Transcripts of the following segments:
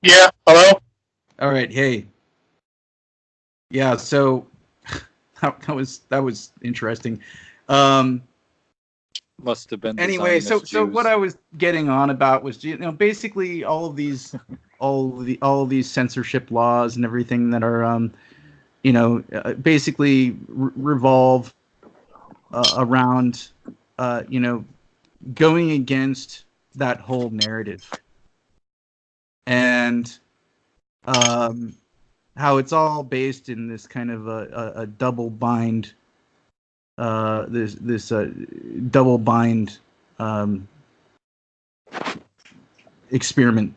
Yeah, hello? All right, hey. Yeah, so that was interesting. Um Must have been the anyway, so Zionist so what Jews. I was getting on about was basically all of these censorship laws and everything that are basically revolve around going against that whole narrative and um how it's all based in this kind of a double bind this double bind um, experiment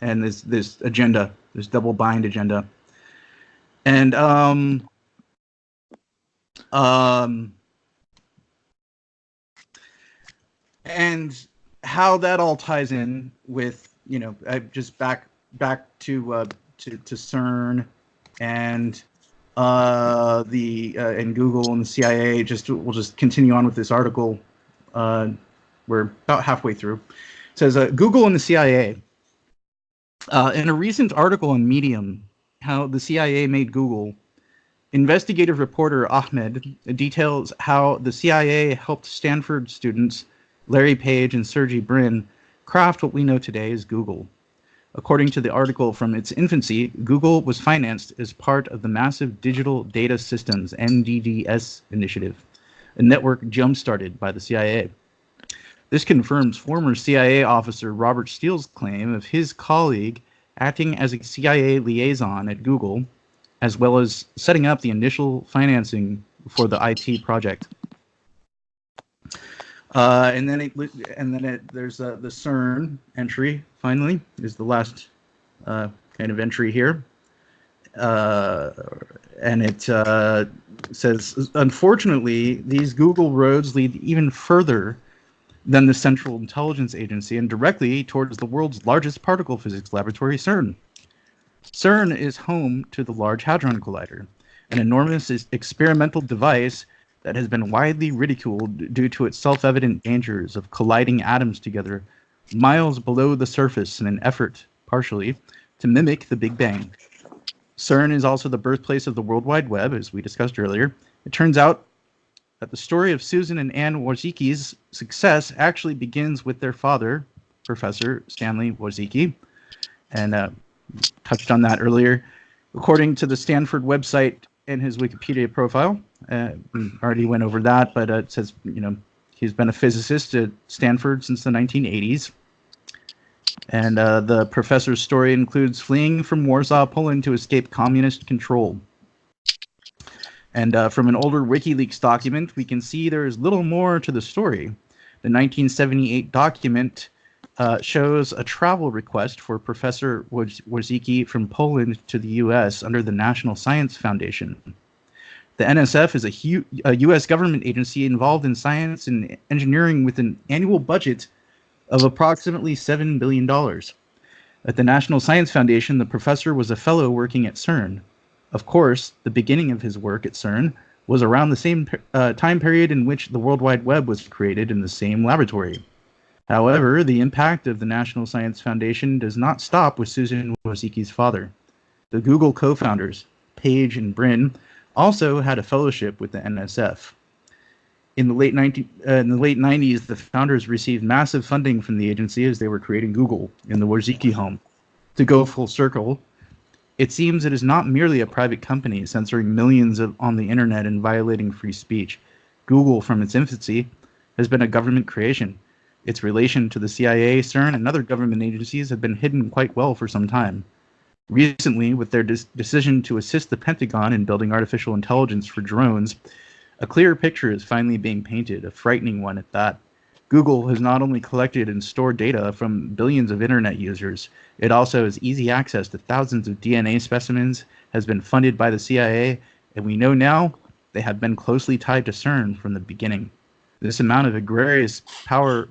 and this agenda, this double bind agenda, and um, and how that all ties in with I just back to CERN and the and Google and the CIA. We'll just continue on with this article. We're about halfway through. It says Google and the CIA. In a recent article on Medium, how the CIA made Google, investigative reporter Ahmed details how the CIA helped Stanford students Larry Page and Sergey Brin craft what we know today as Google. According to the article, from its infancy, Google was financed as part of the massive Digital Data Systems (NDDS) initiative, a network jump-started by the CIA. This confirms former CIA officer Robert Steele's claim of his colleague acting as a CIA liaison at Google, as well as setting up the initial financing for the IT project. There's the CERN entry. Finally, is the last kind of entry here, and it says, unfortunately, these Google roads lead even further than the Central Intelligence Agency and directly towards the world's largest particle physics laboratory, CERN. CERN is home to the Large Hadron Collider, an enormous experimental device that has been widely ridiculed due to its self-evident dangers of colliding atoms together miles below the surface in an effort, partially, to mimic the Big Bang. CERN is also the birthplace of the World Wide Web, as we discussed earlier. It turns out that the story of Susan and Anne Wojcicki's success actually begins with their father, Professor Stanley Wojcicki, and touched on that earlier. According to the Stanford website and his Wikipedia profile, we already went over that, but it says, he's been a physicist at Stanford since the 1980s. And the professor's story includes fleeing from Warsaw, Poland to escape communist control. And from an older WikiLeaks document, we can see there is little more to the story. The 1978 document shows a travel request for Professor Wojcicki from Poland to the U.S. under the National Science Foundation. The NSF is a U.S. government agency involved in science and engineering with an annual budget of approximately $7 billion. At the National Science Foundation, the professor was a fellow working at CERN. Of course, the beginning of his work at CERN was around the same time period in which the World Wide Web was created in the same laboratory. However, the impact of the National Science Foundation does not stop with Susan Wojcicki's father. The Google co-founders, Page and Brin, also had a fellowship with the NSF. In the late 90s, the founders received massive funding from the agency as they were creating Google in the Wojcicki home. To go full circle, it seems it is not merely a private company censoring millions on the internet and violating free speech. Google, from its infancy, has been a government creation. Its relation to the CIA, CERN, and other government agencies have been hidden quite well for some time. Recently, with their decision to assist the Pentagon in building artificial intelligence for drones, a clearer picture is finally being painted, a frightening one at that. Google has not only collected and stored data from billions of internet users, it also has easy access to thousands of DNA specimens, has been funded by the CIA, and we know now they have been closely tied to CERN from the beginning. This amount of egregious power,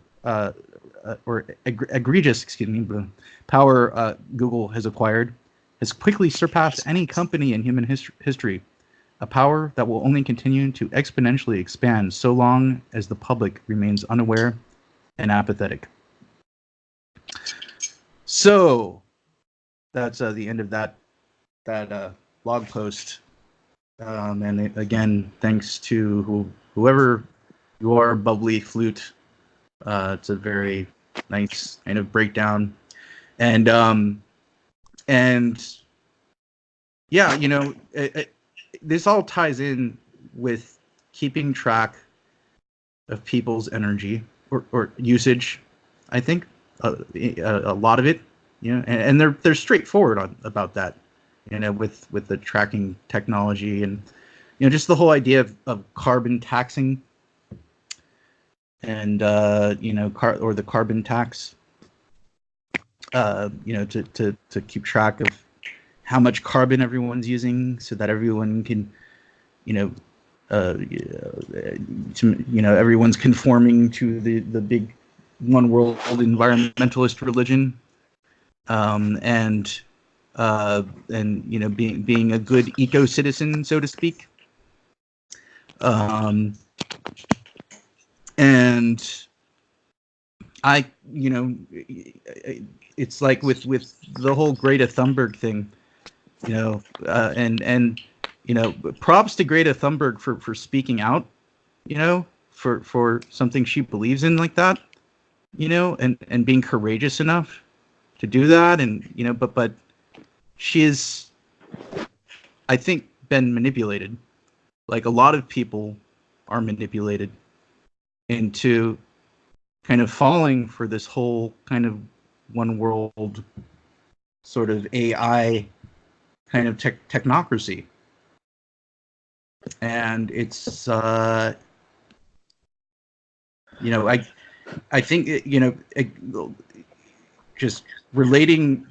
power Google has acquired has quickly surpassed any company in human history. A power that will only continue to exponentially expand so long as the public remains unaware and apathetic. So, that's the end of that blog post. And again, thanks to whoever you are, Bubbly Flute. It's a very nice kind of breakdown, and yeah, this all ties in with keeping track of people's energy or usage. I think a lot of it, and they're straightforward about that, with the tracking technology and just the whole idea of carbon taxing and or the carbon tax, to keep track of how much carbon everyone's using, so that everyone can, everyone's conforming to the big one world environmentalist religion, and being a good eco citizen, so to speak. And I, it's like with the whole Greta Thunberg thing, and props to Greta Thunberg for speaking out, for something she believes in like that, and being courageous enough to do that, and but she is, I think, been manipulated, like a lot of people are manipulated into kind of falling for this whole kind of one world sort of AI kind of technocracy. And it's I think just relating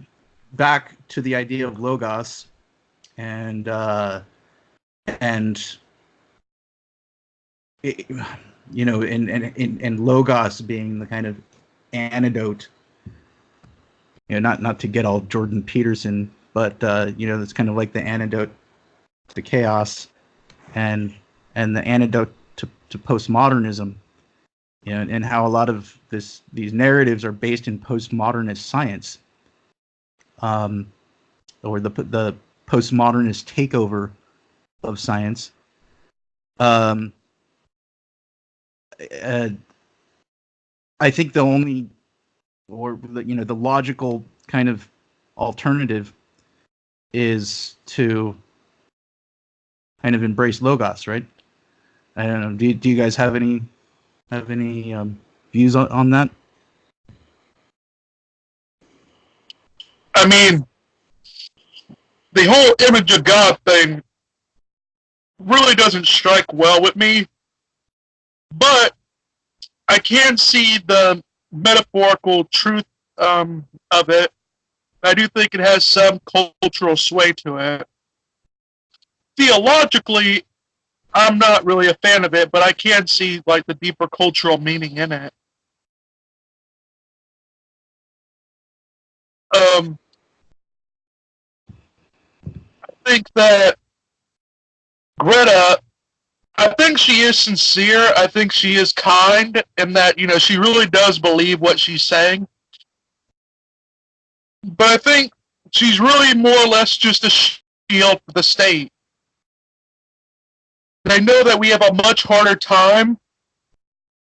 back to the idea of logos and and logos being the kind of antidote, not to get all Jordan Peterson, but it's kind of like the antidote to chaos, and the antidote to postmodernism, and how a lot of these narratives are based in postmodernist science, or the postmodernist takeover of science. I think the only, or the logical kind of alternative is to kind of embrace logos, right? I don't know. Do you guys have any views on that? I mean, the whole image of God thing really doesn't strike well with me, but I can see the metaphorical truth of it. I do think it has some cultural sway to it. Theologically, I'm not really a fan of it, but I can see like the deeper cultural meaning in it. I think that Greta, I think she is sincere. I think she is kind, and that she really does believe what she's saying. But I think she's really more or less just a shield for the state. And I know that we have a much harder time,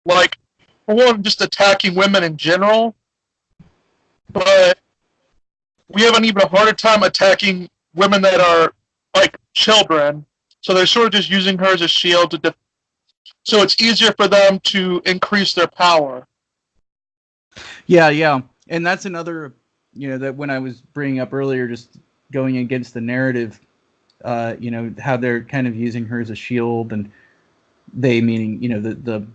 like, for one, just attacking women in general, but we have an even harder time attacking women that are like children. So they're sort of just using her as a shield so it's easier for them to increase their power. Yeah, and that's another, that when I was bringing up earlier, just going against the narrative, how they're kind of using her as a shield, and they meaning the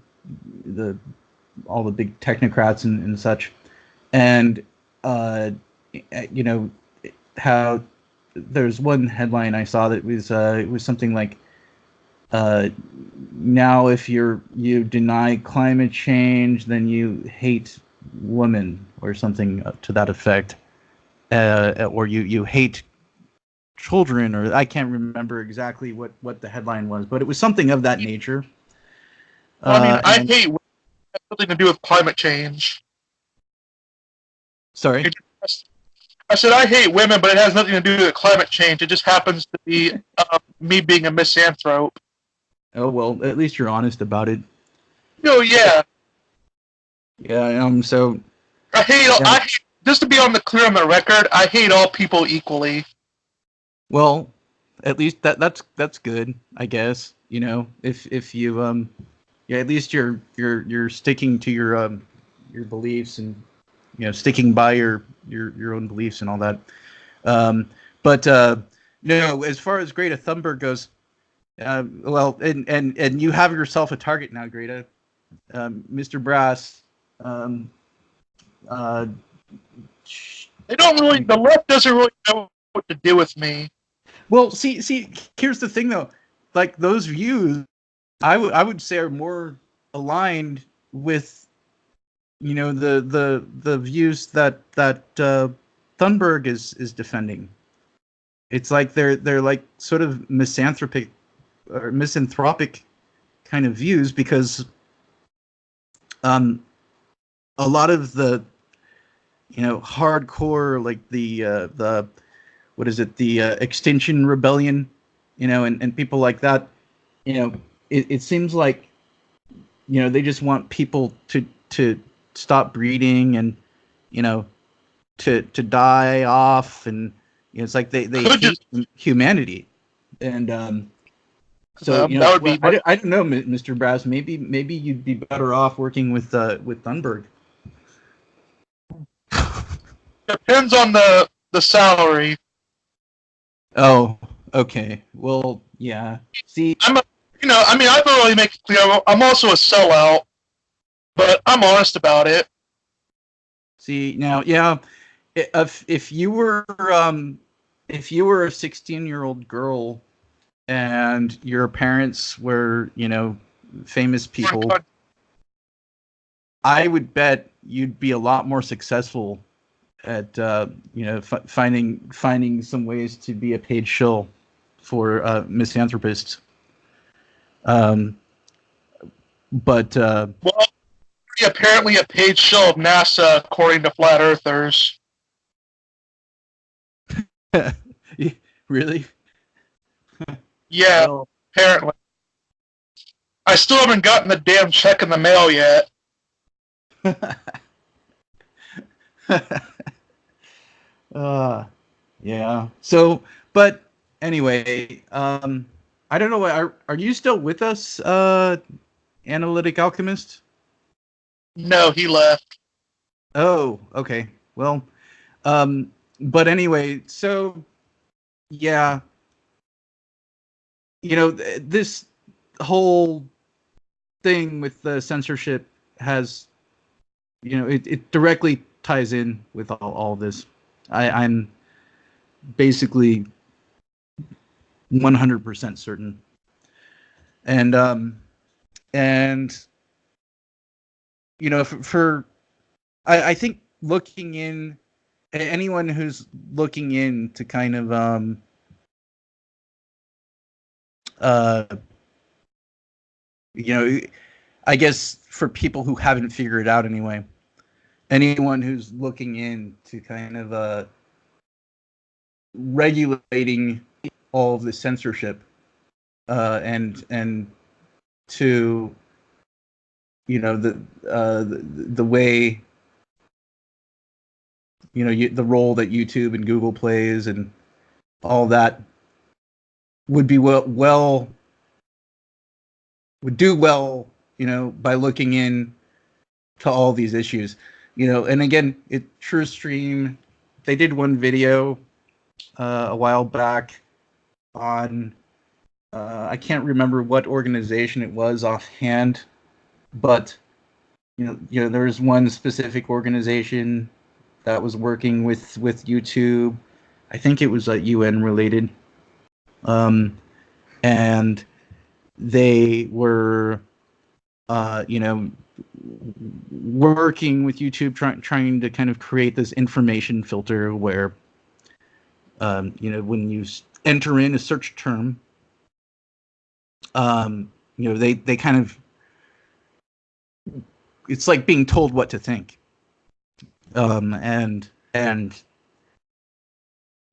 all the big technocrats and such, and how there's one headline I saw that was it was something like, now if you deny climate change, then you hate women, or something to that effect, or you hate children, or I can't remember exactly what the headline was, but it was something of that nature. Well, I mean, I hate women. It has nothing to do with climate change. Sorry? I said I hate women, but it has nothing to do with climate change. It just happens to be me being a misanthrope. Oh well, at least you're honest about it. Oh yeah, Yeah. So I hate. yeah. I hate. Just to be on the clear on the record, I hate all people equally. Well, at least that's good, I guess. You know, if you yeah, at least you're sticking to your beliefs and sticking by your own beliefs and all that. But no, as far as Greta Thunberg goes, well, and you have yourself a target now, Greta. Mr. Brass. Um, uh, They don't really. The left doesn't really know what to do with me. well, see, here's the thing though, like those views, I would say are more aligned with the views that Thunberg is defending. It's like they're like sort of misanthropic or misanthropic kind of views because a lot of the hardcore like the what is it the Extinction Rebellion, and people like that, it seems like they just want people to stop breeding and to die off, and it's like they Could hate just humanity. And so that would be. I don't know, Mr. Brass, maybe you'd be better off working with Thunberg. Depends on the salary. Oh, okay. Well, yeah. See, I'm a, I mean, I don't really make it clear. I'm also a sellout, but I'm honest about it. now, yeah. If you were a 16-year-old girl and your parents were famous people, I would bet you'd be a lot more successful at finding some ways to be a paid shill for misanthropists. But Well, apparently a paid show of NASA, according to flat earthers. really, Yeah, well, apparently. I still haven't gotten the damn check in the mail yet. Yeah. So, but anyway, I don't know. Are you still with us, Analytic Alchemist? No, he left. Oh, okay. Well, but anyway, so yeah, this whole thing with the censorship has, it directly ties in with all this. I'm basically 100% certain. And for I think looking in, anyone who's looking in to kind of I guess for people who haven't figured it out anyway, anyone who's looking in to kind of regulating all of the censorship, and to the way the role that YouTube and Google plays and all that would be would do well by looking in to all these issues. And again, TrueStream, they did one video a while back on I can't remember what organization it was offhand, but there's one specific organization that was working with YouTube. I think it was UN related, and they were working with YouTube, trying to kind of create this information filter where when you enter in a search term, they kind of, it's like being told what to think, and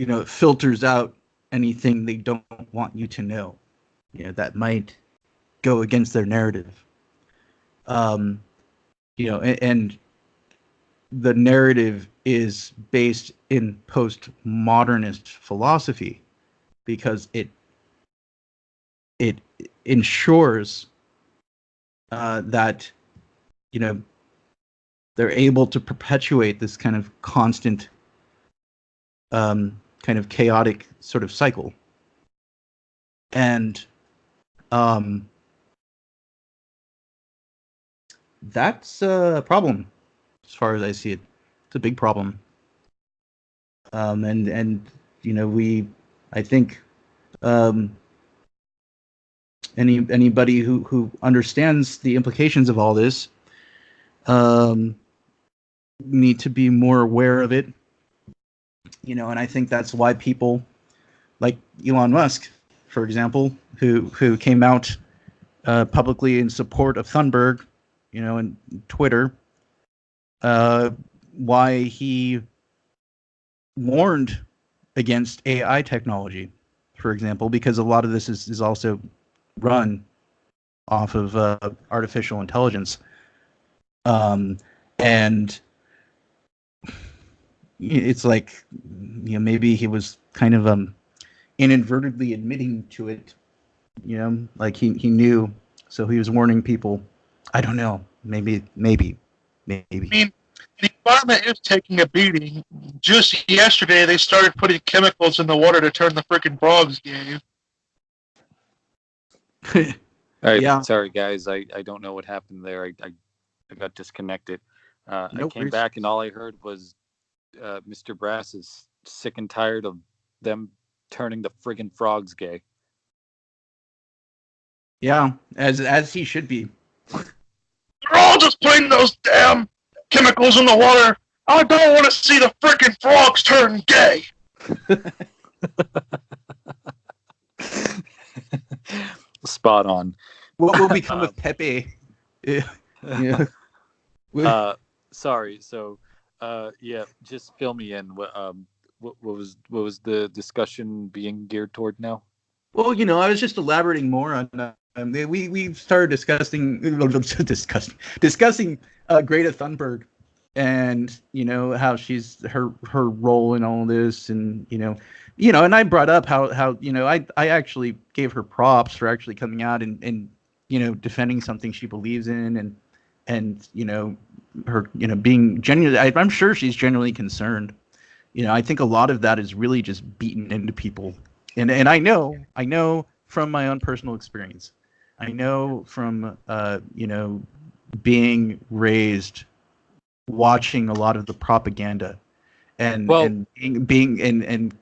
it filters out anything they don't want you to know, that might go against their narrative. And the narrative is based in postmodernist philosophy because it ensures that they're able to perpetuate this kind of constant kind of chaotic sort of cycle. And that's a problem as far as I see it. It's a big problem. And I think anybody who understands the implications of all this need to be more aware of it. And I think that's why people like Elon Musk, for example, who came out publicly in support of Thunberg, and Twitter, why he warned against AI technology, for example, because a lot of this is also run off of artificial intelligence. And it's like, maybe he was kind of inadvertently admitting to it, like he knew, so he was warning people. I don't know, maybe. I mean, the environment is taking a beating. Just yesterday, they started putting chemicals in the water to turn the freaking frogs gay. All right, Yeah. sorry guys, I don't know what happened there. I got disconnected. I came back and all I heard was Mr. Brass is sick and tired of them turning the friggin' frogs gay. Yeah, as he should be. They're all just putting those damn chemicals in the water. I don't want to see the freaking frogs turn gay. Spot on. What will become of Pepe? Yeah. Sorry. So, just fill me in. What was the discussion being geared toward now? Well, I was just elaborating more on. We started discussing Greta Thunberg, and how she's her role in all this, and and I brought up how I actually gave her props for actually coming out and defending something she believes in, and her being genuinely. I'm sure she's genuinely concerned. I think a lot of that is really just beaten into people, and I know from my own personal experience. I know from being raised watching a lot of the propaganda and being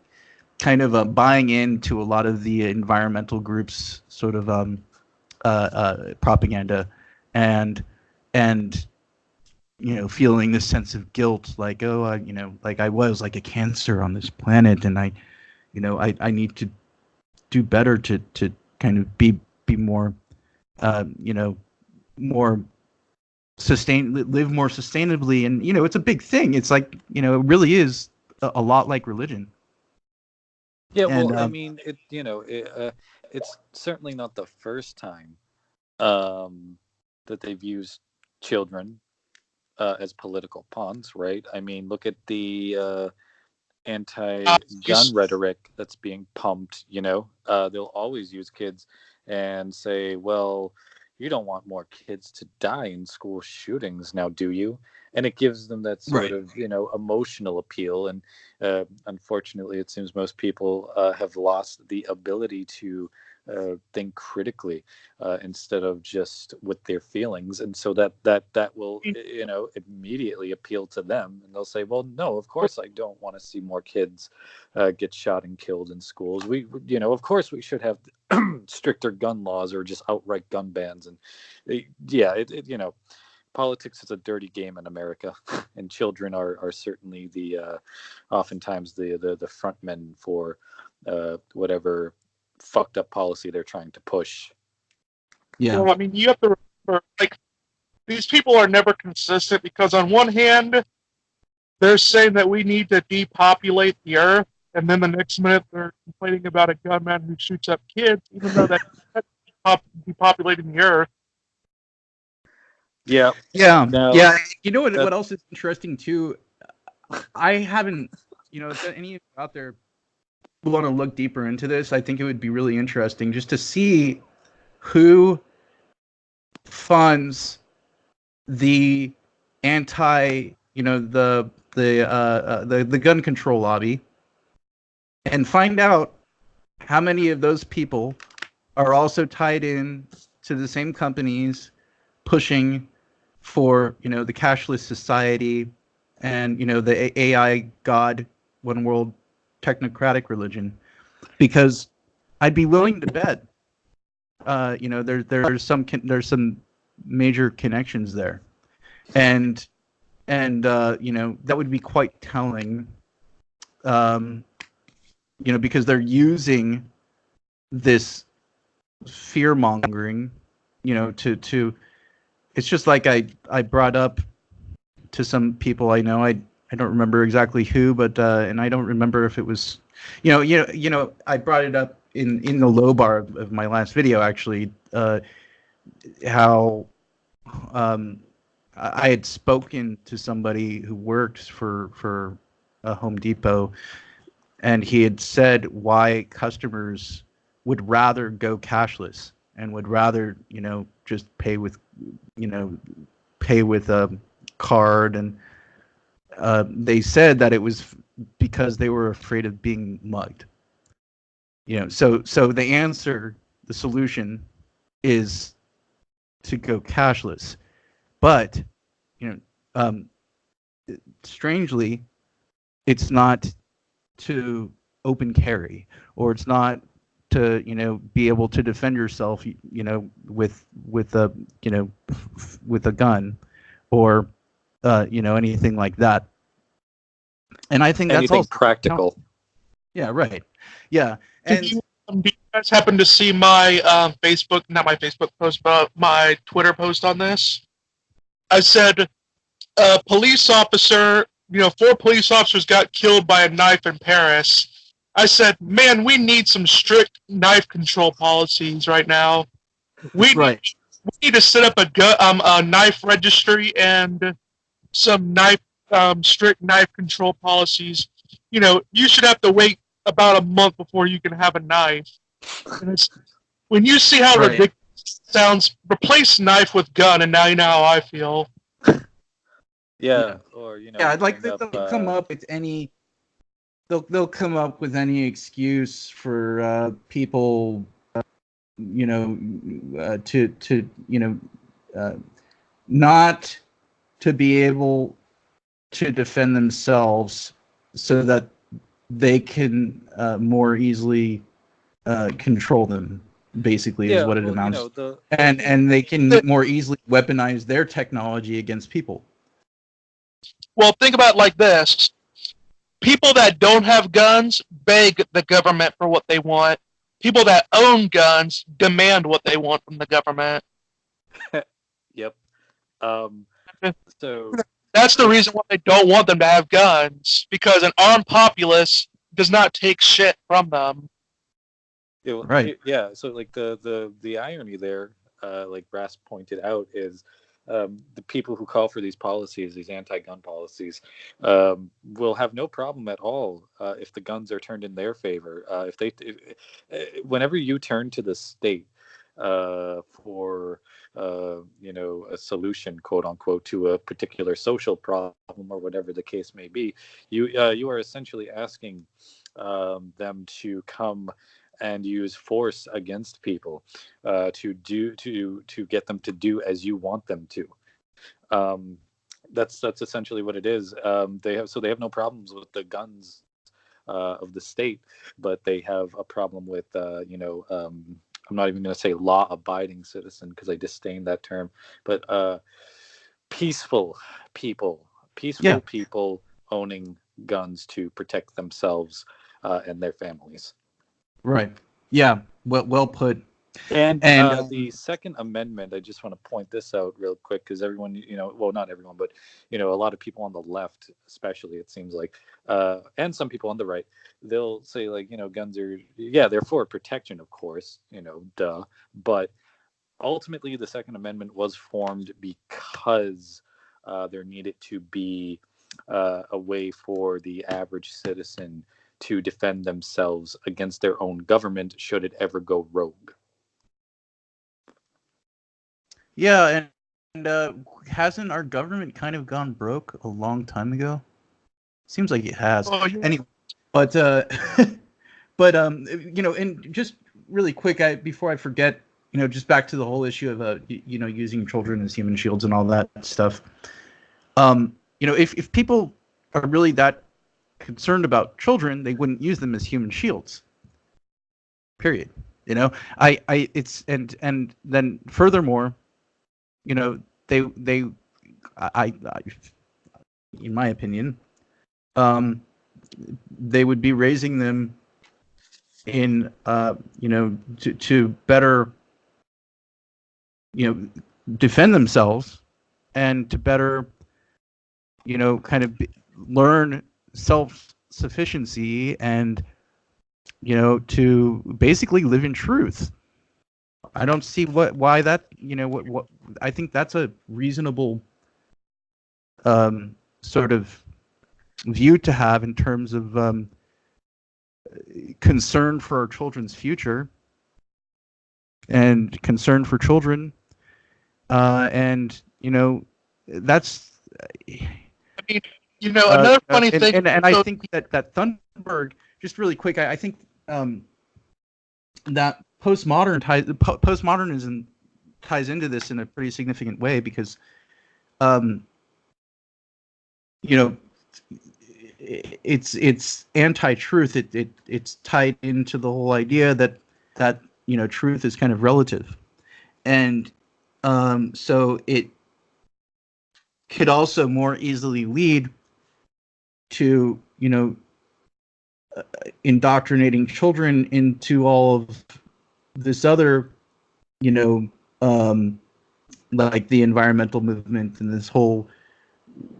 kind of buying into a lot of the environmental groups sort of propaganda and feeling this sense of guilt, like, oh, like I was like a cancer on this planet, and I need to do better to kind of be more more live more sustainably. And it's a big thing. It's like it really is a lot like religion. Yeah, well, I mean, it's certainly not the first time that they've used children as political pawns, right? I mean, look at the anti-gun rhetoric that's being pumped. They'll always use kids and say, well, you don't want more kids to die in school shootings now, do you? And it gives them that sort of emotional appeal. And unfortunately, it seems most people have lost the ability to think critically instead of just with their feelings, and so that will immediately appeal to them, and they'll say, well, no, of course I don't want to see more kids get shot and killed in schools. We of course we should have stricter gun laws or just outright gun bans. And politics is a dirty game in America, and children are certainly the oftentimes the front men for whatever fucked up policy they're trying to push. Yeah. Well, I mean, you have to remember, like, these people are never consistent, because on one hand, they're saying that we need to depopulate the earth, and then the next minute they're complaining about a gunman who shoots up kids, even though that's depopulating the earth. Yeah. Yeah, No, yeah. You know what? that- What else is interesting too? I haven't, if any of you out there want to look deeper into this, I think it would be really interesting just to see who funds the anti, the gun control lobby, and find out how many of those people are also tied in to the same companies pushing for the cashless society and the AI God one world technocratic religion, because I'd be willing to bet there's some major connections there, and that would be quite telling, because they're using this fear mongering, to it's just like I brought up to some people I know. I don't remember exactly who, but and I don't remember if it was, I brought it up in the low bar of my last video, actually, how I had spoken to somebody who works for a Home Depot, and he had said why customers would rather go cashless and would rather just pay with a card, and they said that it was because they were afraid of being mugged. So the solution is to go cashless, but strangely, it's not to open carry, or it's not to be able to defend yourself with a gun, or anything like that. And I think that's anything also practical. Yeah, right. Yeah. Did you guys happen to see my Facebook, not my Facebook post, but my Twitter post on this? I said, police officer, 4 police officers got killed by a knife in Paris. I said, man, we need some strict knife control policies right now. We need to set up a knife registry and some strict knife control policies. You should have to wait about a month before you can have a knife. And when you see how ridiculous it sounds, replace knife with gun, and now you know how I feel. Yeah. Or I'd like they'll come up with any. They'll come up with any excuse for people, not to be able to defend themselves, so that they can more easily control them. Basically, is what it amounts to. And they can more easily weaponize their technology against people. Well, think about it like this. People that don't have guns beg the government for what they want. People that own guns demand what they want from the government. Yep. So that's the reason why they don't want them to have guns, because an armed populace does not take shit from them. Right. Yeah. So like the irony there, like Brass pointed out, is the people who call for these policies, these anti-gun policies, will have no problem at all if the guns are turned in their favor. Whenever you turn to the state for a solution, quote unquote, to a particular social problem or whatever the case may be, you are essentially asking them to come and use force against people to get them to do as you want them to. That's essentially what it is. They have no problems with the guns of the state, but they have a problem with I'm not even going to say law-abiding citizen, because I disdain that term, but peaceful people owning guns to protect themselves and their families. Right. Yeah. Well put. And And the Second Amendment, I just want to point this out real quick because everyone, well, not everyone, but a lot of people on the left, especially, it seems like, and some people on the right, they'll say like, guns are, yeah, they're for protection, of course, duh, but ultimately the Second Amendment was formed because there needed to be a way for the average citizen to defend themselves against their own government should it ever go rogue. yeah, and hasn't our government kind of gone broke a long time ago? Seems like it has. Oh, yeah. Anyway, but but and just really quick, before I forget, just back to the whole issue of using children as human shields and all that stuff. If people are really that concerned about children, they wouldn't use them as human shields. Period. It's and then furthermore, they I in my opinion, they would be raising them in to better defend themselves and to better kind of learn self-sufficiency and to basically live in truth. I don't see why that what I think that's a reasonable sort of view to have in terms of concern for our children's future and concern for children, and that's. I mean, another funny thing, and I think that Thunberg, just really quick, I think that postmodernism ties into this in a pretty significant way because, it's anti-truth. It's tied into the whole idea that truth is kind of relative, and so it could also more easily lead to indoctrinating children into all of this other like the environmental movement and this whole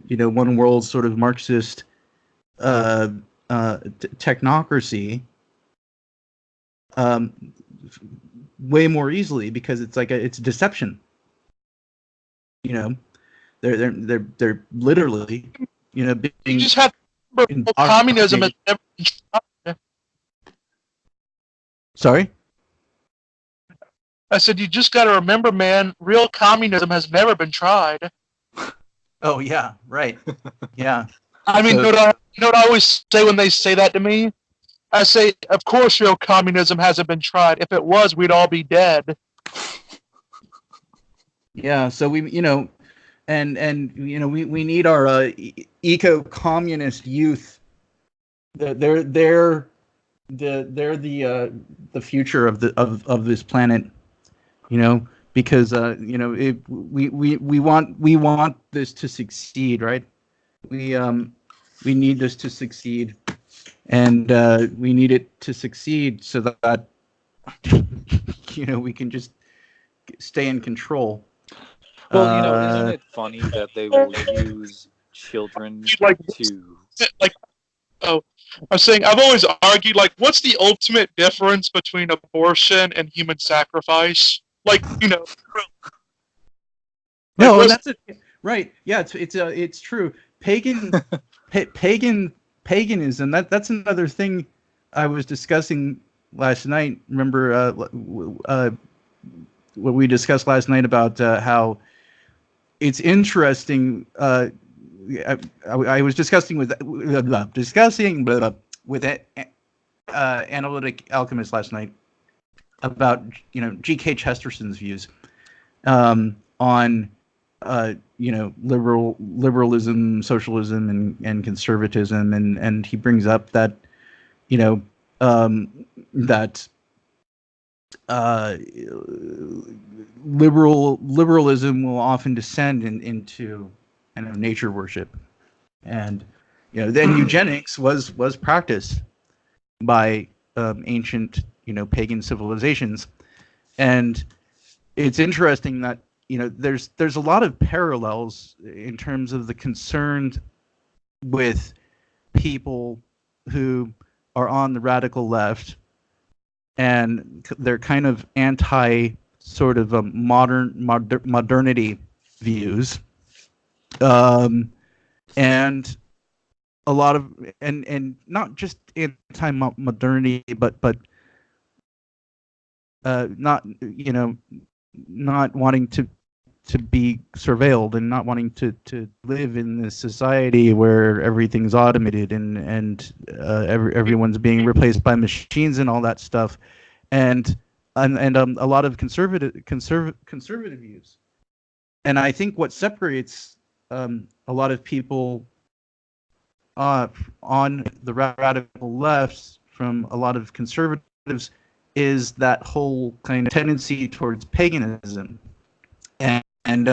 one world sort of Marxist technocracy way more easily because it's like it's deception. They're literally being. you just have to remember, communism has never been tried. Sorry? I said you just got to remember, man, real communism has never been tried. Oh yeah, right. Yeah. I mean, you know what I always say when they say that to me? I say, of course, real communism hasn't been tried. If it was, we'd all be dead. Yeah. So we, and we need our eco-communist youth. They're the future of this planet. Because we want this to succeed, right? We need this to succeed, and we need it to succeed so that we can just stay in control. Well, isn't it funny that they will use children to Oh, I'm saying I've always argued, like, what's the ultimate difference between abortion and human sacrifice? Like, No, and that's it. Right? Yeah, it's true. Paganism. That's another thing I was discussing last night. Remember what we discussed last night about how it's interesting. I was discussing with Analytical Alchemist last night about G.K. Chesterson's views on liberalism, socialism, and conservatism, and he brings up that that liberalism will often descend into kind of nature worship, and then eugenics was practiced by ancient pagan civilizations, And it's interesting that there's a lot of parallels in terms of the concern with people who are on the radical left, and they're kind of anti sort of a modernity views, and a lot of and not just anti-modernity, but not not wanting to be surveilled and not wanting to live in this society where everything's automated and everyone's being replaced by machines and all that stuff, and a lot of conservative views. And I think what separates a lot of people on the radical left from a lot of conservatives is that whole kind of tendency towards paganism. And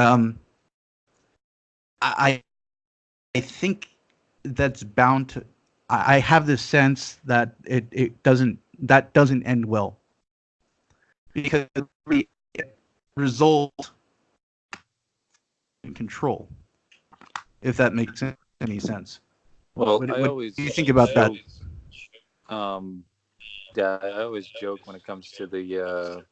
I think that's bound to. I have this sense that it doesn't end well, because the result in control, if that makes any sense. Well, what do you think about that? Yeah, I always joke when it comes to the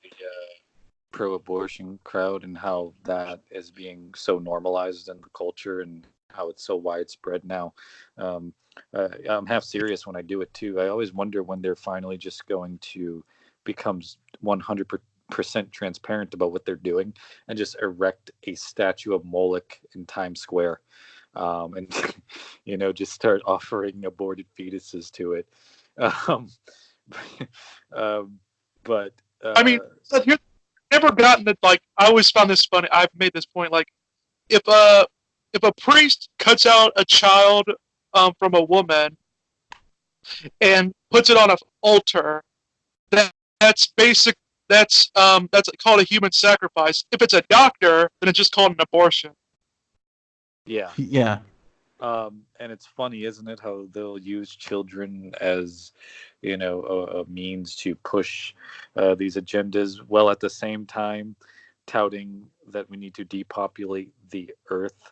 pro-abortion crowd and how that is being so normalized in the culture and how it's so widespread now. I'm half serious when I do it too. I always wonder when they're finally just going to become 100% transparent about what they're doing and just erect a statue of Moloch in Times Square, and just start offering aborted fetuses to it. But I mean, here's never gotten it. Like, I always found this funny. I've made this point. Like, if a priest cuts out a child from a woman and puts it on an altar, that's basic. That's called a human sacrifice. If it's a doctor, then it's just called an abortion. Yeah. Yeah. And it's funny, isn't it, how they'll use children as, a means to push these agendas, while at the same time touting that we need to depopulate the earth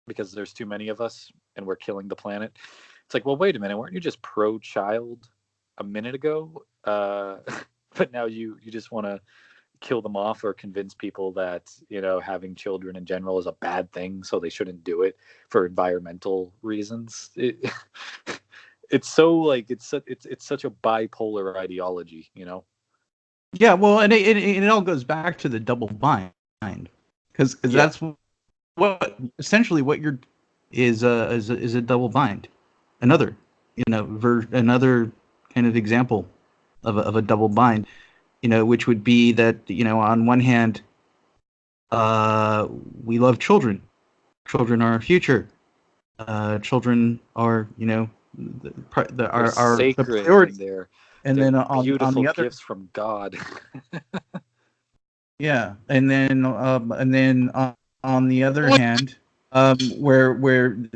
because there's too many of us and we're killing the planet. It's like, well, wait a minute, weren't you just pro-child a minute ago? But now you just want to kill them off or convince people that having children in general is a bad thing, so they shouldn't do it for environmental reasons. It's so like it's such a bipolar ideology, Yeah, well, and it all goes back to the double bind, because that's what essentially what you're is a double bind, another another kind of example of a double bind, which would be that on one hand, we love children. Children are our future. Children are are sacred, the priority. And then beautiful on the other gifts from God. Yeah, and then on the other hand, where we're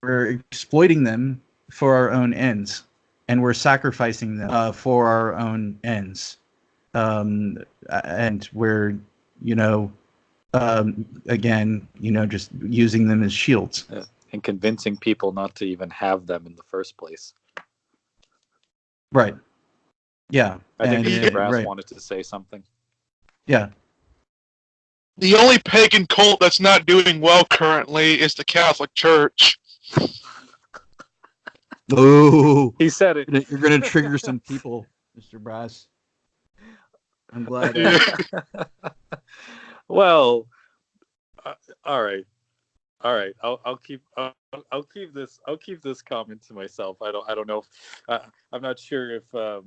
exploiting them for our own ends, and we're sacrificing them for our own ends, and we're again just using them as shields, and convincing people not to even have them in the first place. Right. Yeah. I think Mr. Brass wanted to say something. Yeah. The only pagan cult that's not doing well currently is the Catholic Church. Oh, he said it. You're going to trigger some people, Mr. Brass. I'm glad. Well, all right. I'll keep this comment to myself. I don't know. I'm not sure if how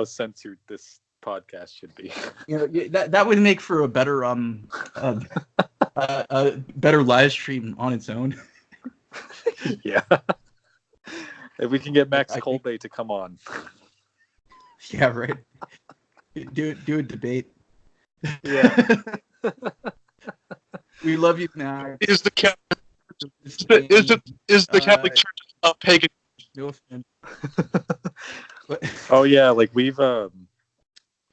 censored this podcast should be. That would make for a better better live stream on its own. Yeah. If we can get Max Colby to come on. Yeah, right. Do a debate. Yeah. We love you, Max. Is the Catholic Church a pagan? No offense. Oh yeah, like we've so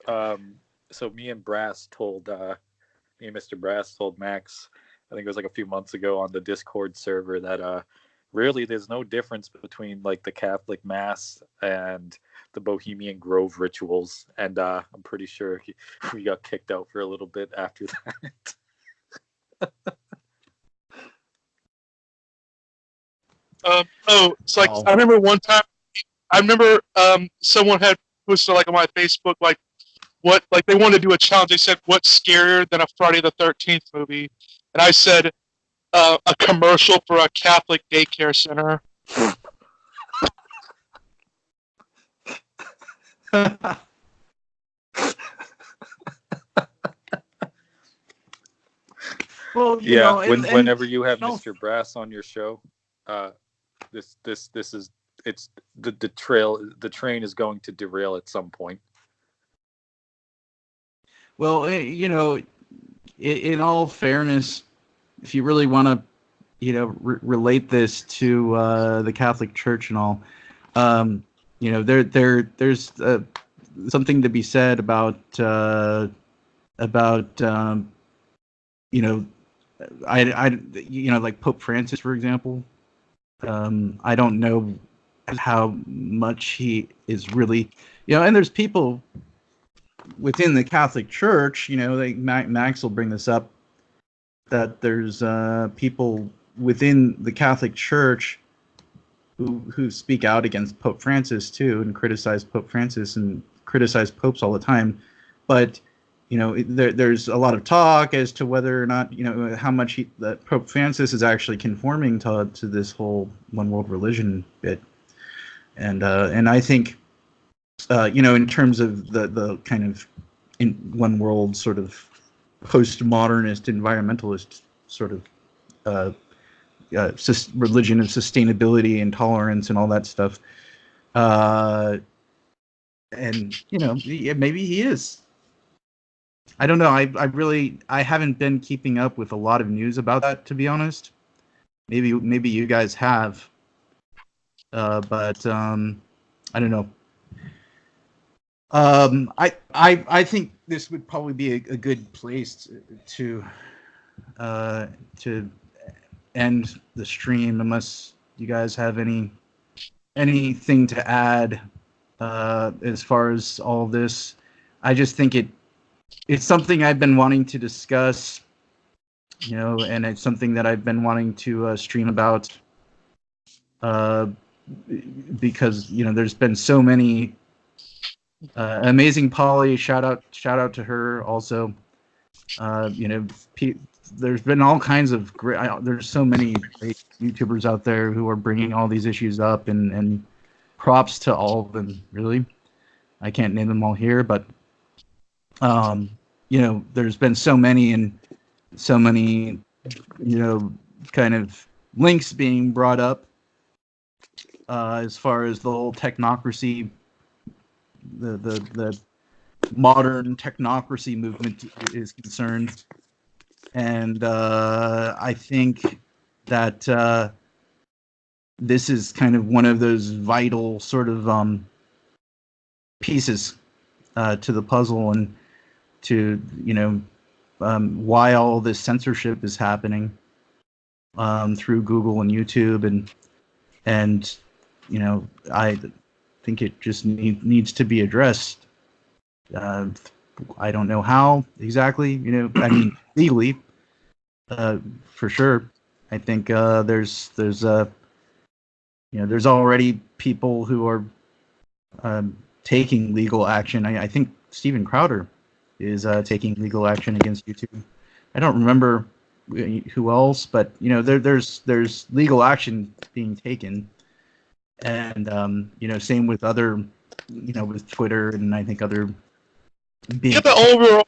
me and Mr. Brass told Max, I think it was like a few months ago on the Discord server that really there's no difference between like the Catholic Mass and the Bohemian Grove rituals, and I'm pretty sure we got kicked out for a little bit after that. It's like Oh. I remember one time. I remember someone had posted like on my Facebook like what like they wanted to do a challenge. They said what's scarier than a Friday the 13th movie, and I said a commercial for a Catholic daycare center. Well, Yeah, and whenever you have you know, Mr. Brass on your show, this is it's the train is going to derail at some point. well, in all fairness, if you really want to, relate this to the Catholic Church and all, there's something to be said about like Pope Francis, for example. I don't know how much he is really, and there's people within the Catholic Church, like Max will bring this up, that there's people within the Catholic Church who speak out against Pope Francis too, and criticize Pope Francis and criticize popes all the time. But there's a lot of talk as to whether or not how much that Pope Francis is actually conforming to this whole one world religion bit, and I think in terms of the kind of in one world sort of postmodernist environmentalist sort of religion of sustainability and tolerance and all that stuff, and maybe he is. I don't know. I haven't been keeping up with a lot of news about that, to be honest. Maybe you guys have, but I don't know. I think this would probably be a good place to end the stream, unless you guys have anything to add as far as all this. I just think it's something I've been wanting to discuss, and it's something that I've been wanting to stream about, because there's been so many amazing Polly. Shout out to her also. There's been all kinds of great. There's so many great YouTubers out there who are bringing all these issues up, and props to all of them. Really, I can't name them all here, but there's been so many and so many, kind of links being brought up as far as the whole technocracy, the modern technocracy movement is concerned. And I think that this is kind of one of those vital sort of pieces to the puzzle, and to why all this censorship is happening through Google and YouTube, and I think it just needs to be addressed. I don't know how exactly, I mean, legally, for sure. I think there's already people who are taking legal action. I think Steven Crowder is taking legal action against YouTube. I don't remember who else, but there's legal action being taken, and same with other, with Twitter, and I think other. Get the overall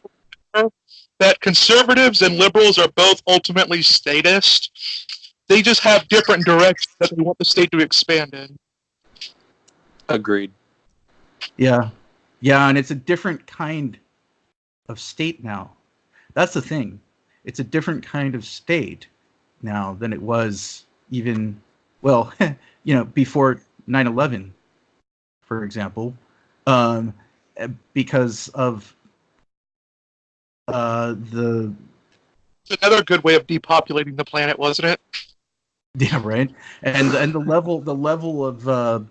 that conservatives and liberals are both ultimately statist. They just have different directions that they want the state to expand in. Agreed. Yeah, and it's a different kind of state now. That's the thing. It's a different kind of state now than it was even, well, before 9/11. for example, um, because of the It's another good way of depopulating the planet, wasn't it? yeah, right, and the level of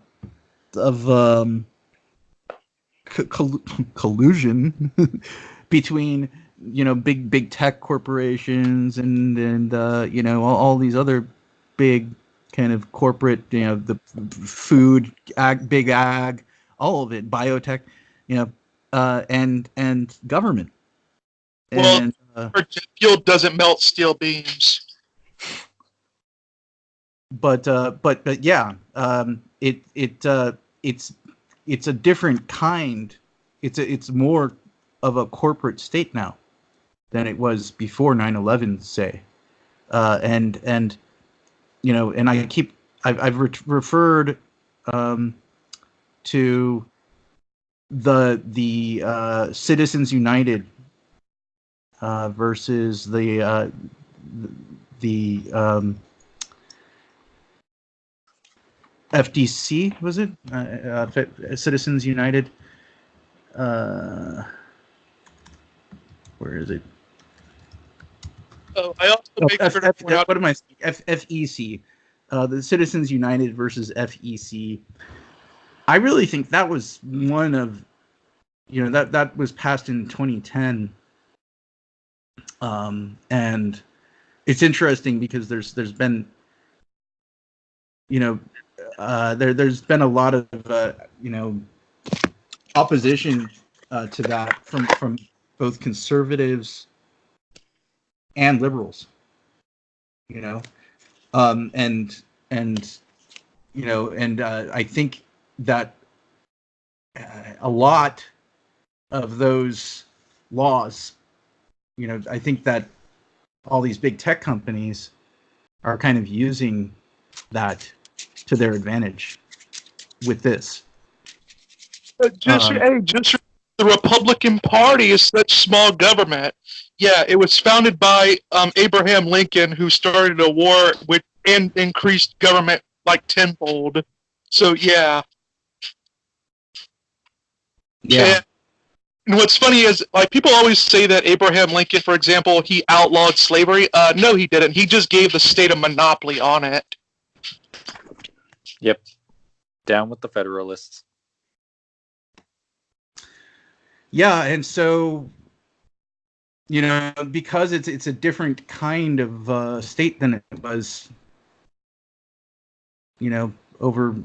collusion between big tech corporations and all these other big kind of corporate, the food big ag, all of it, biotech, and government. Well, And jet fuel doesn't melt steel beams. but yeah, it's a different kind. It's more of a corporate state now than it was before 9/11, say. And and I've referred to the Citizens United versus the FDC, was it? Citizens United. Where is it? Oh, I also make sure to point out. What am I saying? FEC. The Citizens United versus FEC. I really think that was one of, that was passed in 2010. And it's interesting because there's been, there's been a lot of, opposition to that from both conservatives and liberals, and I think that a lot of those laws, I think that all these big tech companies are kind of using that to their advantage with this. Just the Republican Party is such small government. Yeah, it was founded by Abraham Lincoln, who started a war and increased government like tenfold. So yeah. Yeah. And what's funny is, like, people always say that Abraham Lincoln, for example, he outlawed slavery. No, he didn't. He just gave the state a monopoly on it. Yep. Down with the Federalists. Yeah, and so, because it's a different kind of state than it was, over,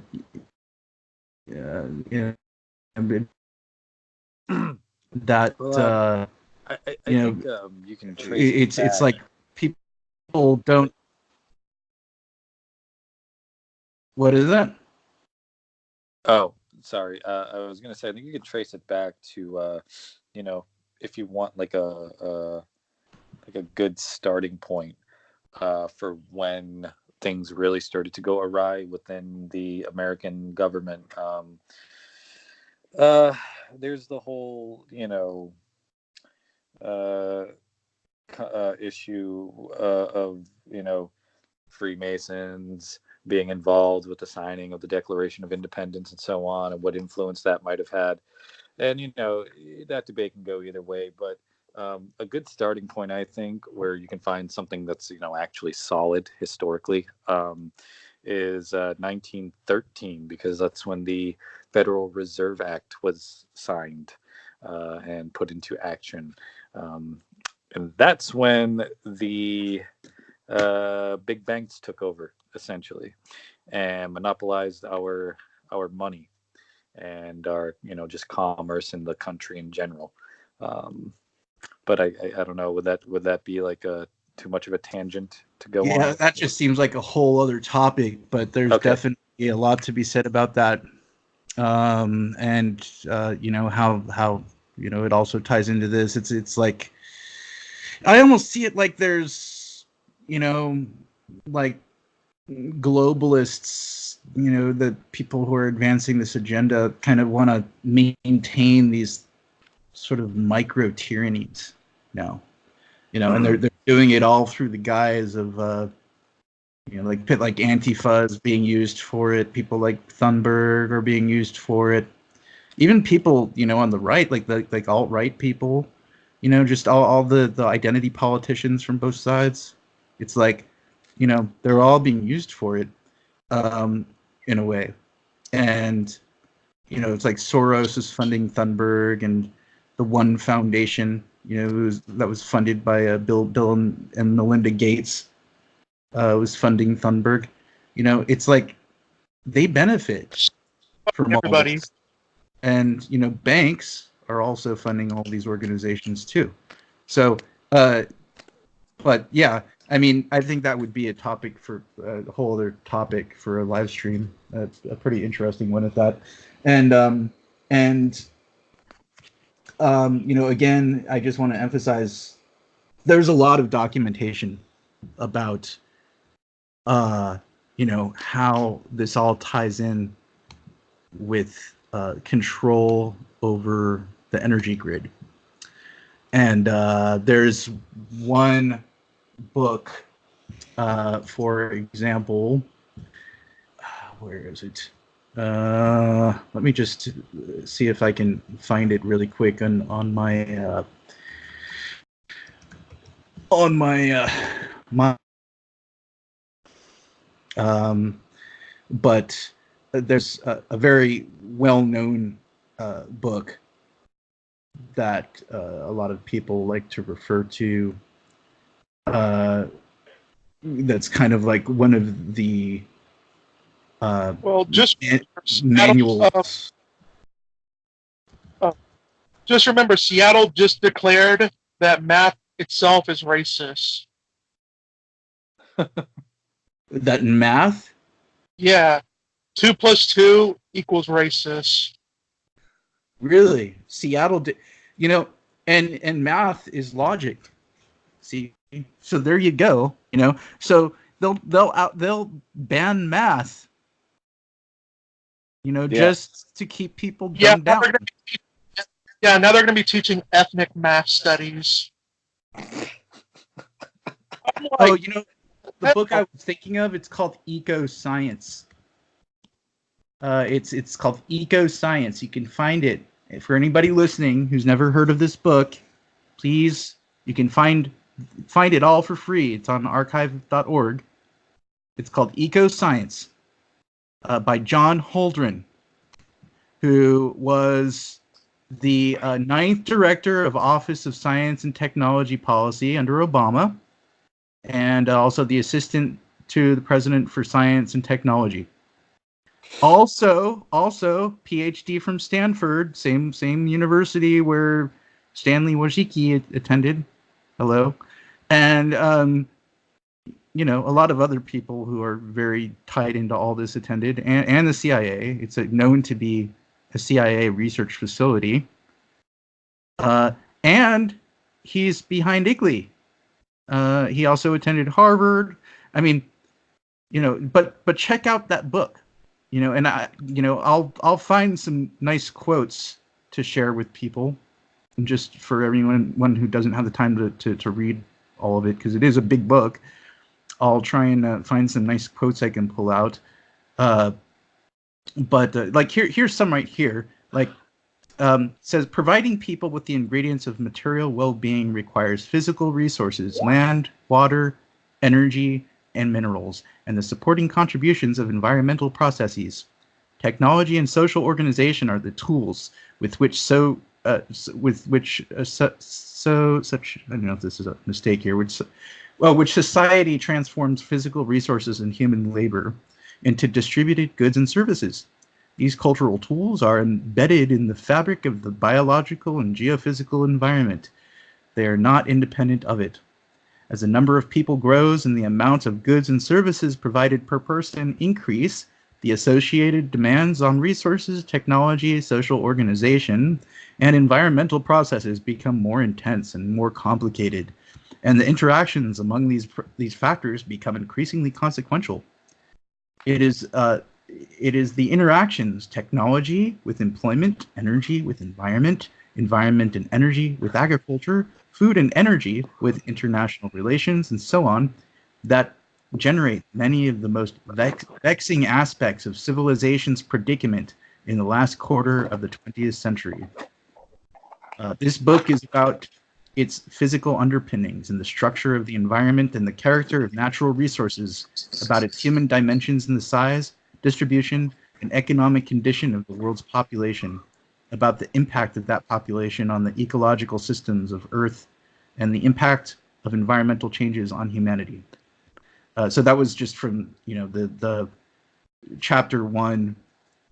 that I think you can trace it's like people don't. What is that? Oh, sorry. I was gonna say I think you can trace it back to if you want like a good starting point for when things really started to go awry within the American government. There's the whole issue of Freemasons being involved with the signing of the Declaration of Independence and so on, and what influence that might have had. And that debate can go either way, but a good starting point, I think, where you can find something that's actually solid historically, is 1913, because that's when the Federal Reserve Act was signed and put into action, and that's when the big banks took over essentially and monopolized our money and our just commerce in the country in general. But I don't know, would that be like too much of a tangent to go on? Yeah, that just seems like a whole other topic, but there's definitely a lot to be said about that. And how it also ties into this. It's like, I almost see it like there's like globalists, the people who are advancing this agenda kind of want to maintain these sort of micro tyrannies now, and they're doing it all through the guise of like Antifa is being used for it. People like Thunberg are being used for it. Even people, on the right, like alt-right people, just all the identity politicians from both sides. It's like, they're all being used for it, in a way. And, it's like Soros is funding Thunberg, and the One Foundation, that was funded by Bill and Melinda Gates, was funding Thunberg. It's like they benefit from all Everybody. this. And, banks are also funding all these organizations too. So, but yeah, I mean, I think that would be a topic for a whole other topic for a live stream. A pretty interesting one at that. And, again, I just want to emphasize there's a lot of documentation about, how this all ties in with control over the energy grid. And there's one book, for example, where is it? Let me just see if I can find it really quick on my but there's a very well-known book that a lot of people like to refer to. That's kind of like one of the manuals. Just remember, Seattle just declared that math itself is racist. That in math? Yeah. 2 + 2 = racist. Really? Seattle did, and math is logic. See, so there you go. So they'll ban math. Just to keep people dumbed down. Now they're going to be teaching ethnic math studies. The book I was thinking of, it's called Eco Science. It's called Eco Science. You can find it. For anybody listening who's never heard of this book, please, you can find it all for free. It's on archive.org. It's called Eco Science, by John Holdren, who was the 9th director of Office of Science and Technology Policy under Obama, and also the assistant to the president for science and technology. Also PhD from Stanford, same university where Stanley Wojcicki attended. Hello. And a lot of other people who are very tied into all this attended, and the CIA. It's known to be a CIA research facility. And he's behind IGLY. He also attended Harvard. I mean, but check out that book, and I'll find some nice quotes to share with people, and just for everyone who doesn't have the time to read all of it, because it is a big book. I'll try and find some nice quotes I can pull out. But here's some right here. Says, providing people with the ingredients of material well-being requires physical resources, land, water, energy, and minerals, and the supporting contributions of environmental processes. Technology and social organization are the tools with which I don't know if this is a mistake here, which society transforms physical resources and human labor into distributed goods and services. These cultural tools are embedded in the fabric of the biological and geophysical environment. They are not independent of it. As the number of people grows and the amount of goods and services provided per person increase, the associated demands on resources, technology, social organization, and environmental processes become more intense and more complicated, and the interactions among these factors become increasingly consequential. It is the interactions, technology with employment, energy with environment, environment and energy with agriculture, food and energy with international relations, and so on, that generate many of the most vexing aspects of civilization's predicament in the last quarter of the 20th century. This book is about its physical underpinnings and the structure of the environment and the character of natural resources, about its human dimensions and the size, distribution, and economic condition of the world's population, about the impact of that population on the ecological systems of Earth, and the impact of environmental changes on humanity. So that was just from the chapter 1,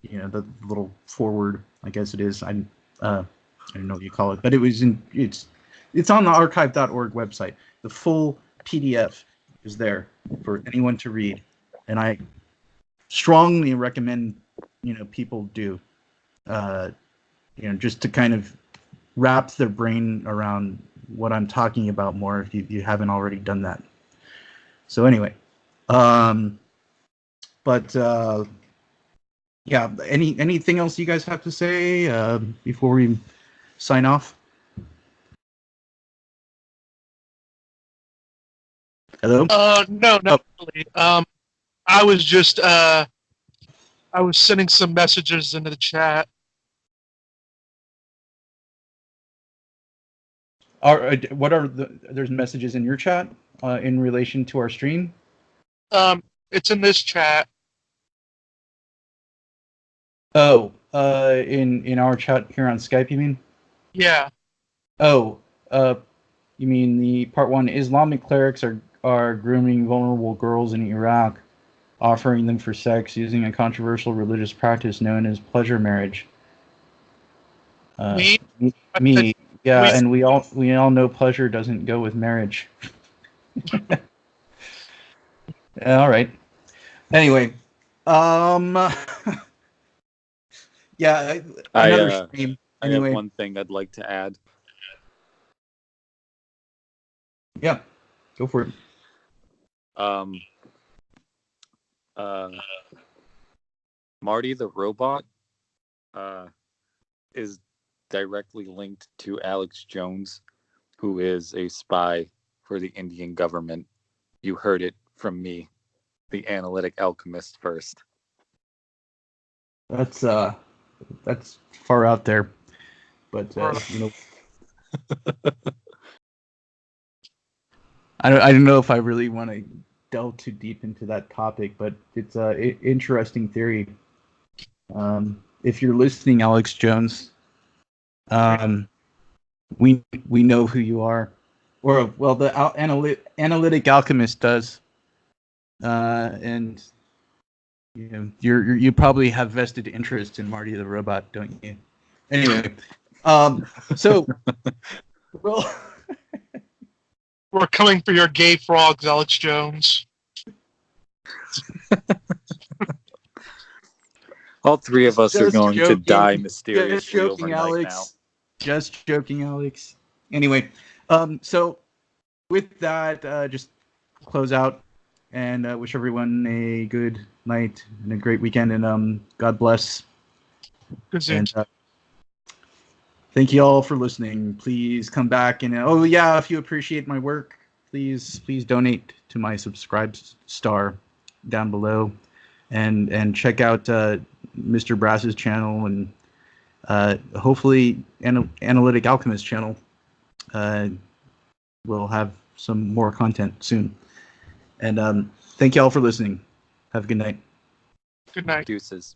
the little forward, I guess it is. I don't know what you call it, but it's on the archive.org website. The full PDF is there for anyone to read, and I strongly recommend people do just to kind of wrap their brain around what I'm talking about more if you haven't already done that. So anyway, yeah, anything else you guys have to say before we sign off? Hello? No, not really. I was just I was sending some messages into the chat. There's messages in your chat in relation to our stream? It's in this chat. Oh, in our chat here on Skype, you mean? Yeah. Oh, you mean the part 1, Islamic clerics are grooming vulnerable girls in Iraq, offering them for sex using a controversial religious practice known as pleasure marriage. Me? Yeah, we- and we all know pleasure doesn't go with marriage. All right. Anyway, yeah, another stream. Anyway. I have one thing I'd like to add. Yeah, go for it. Marty the robot is directly linked to Alex Jones, who is a spy for the Indian government. You heard it from me, the analytic alchemist first. That's far out there, but I don't know if I really want to delve too deep into that topic, but it's an interesting theory. If you're listening, Alex Jones, we know who you are, or well, the analytic alchemist does, and you probably have vested interest in Marty the robot, don't you? Anyway, so well. We're coming for your gay frogs, Alex Jones. All three of us are going to die mysteriously overnight now. Just joking, Alex. Anyway, so with that, just close out and wish everyone a good night and a great weekend, and God bless. Good and thank you all for listening. Please come back and if you appreciate my work, please donate to my subscribe star down below, and check out Mr. Brass's channel and hopefully Analytic Alchemist channel. We'll have some more content soon. And thank you all for listening. Have a good night. Good night. Deuces.